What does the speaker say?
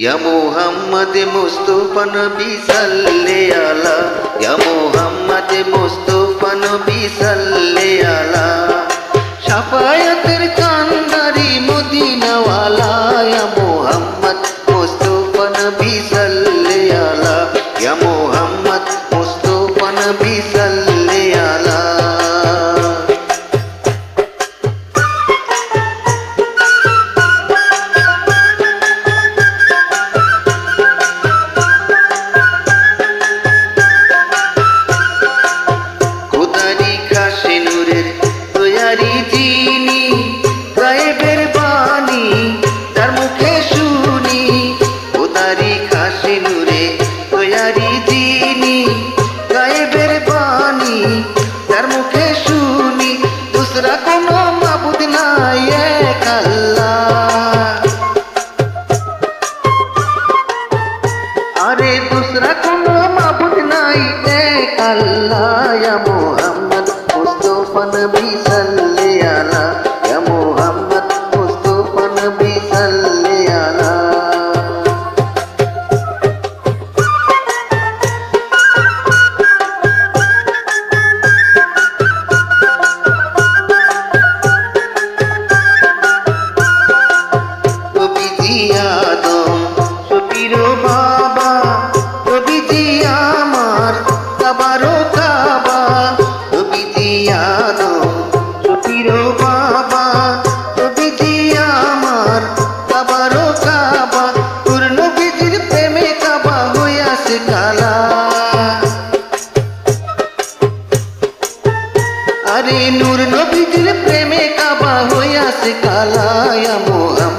ইয়া মুহাম্মদ মুস্তাফা নবী সাল্লে আলা, ইয়া মুহাম্মদ মুস্তাফা নবী সাল্লে আলা, শাফায়াতের কান্ডারি মদিনাওয়ালা, ইয়া মুহাম্মদ মুস্তাফা নবী সাল্লে আলা, ইয়া মুহাম্মদ মুস্তাফা নবী সাল্লে আলা। যিনি গায়েবের বাণী তার মুখে শুনি, খোদারি খাসে নূরে তৈয়ারি যিনি গায়েবের বাণী তার মুখে শুনি, দুসরা কোনো মাবুদ নাই এক আল্লাহ, আরে দুসরা কোনো মাবুদ নাই এক আল্লাহ। ইয়া মুহাম্মদ মুস্তাফা নবী সাল্লে আলা, ইয়া মুহাম্মদ মুস্তাফা নবী সাল্লে আলা। নবীজি আদম শফির বাবা, নবীজি আমার কাবারও কাবা, নবীজি আদম শফির বাবা, নবীজি আমার কাবারও কাবা, তোর নবীজির প্রেমে কাবা হইয়াছে কালা, আরে নূর নবীজির প্রেমে কাবা হইয়াছে কালা। ইয়া মুহাম্মদ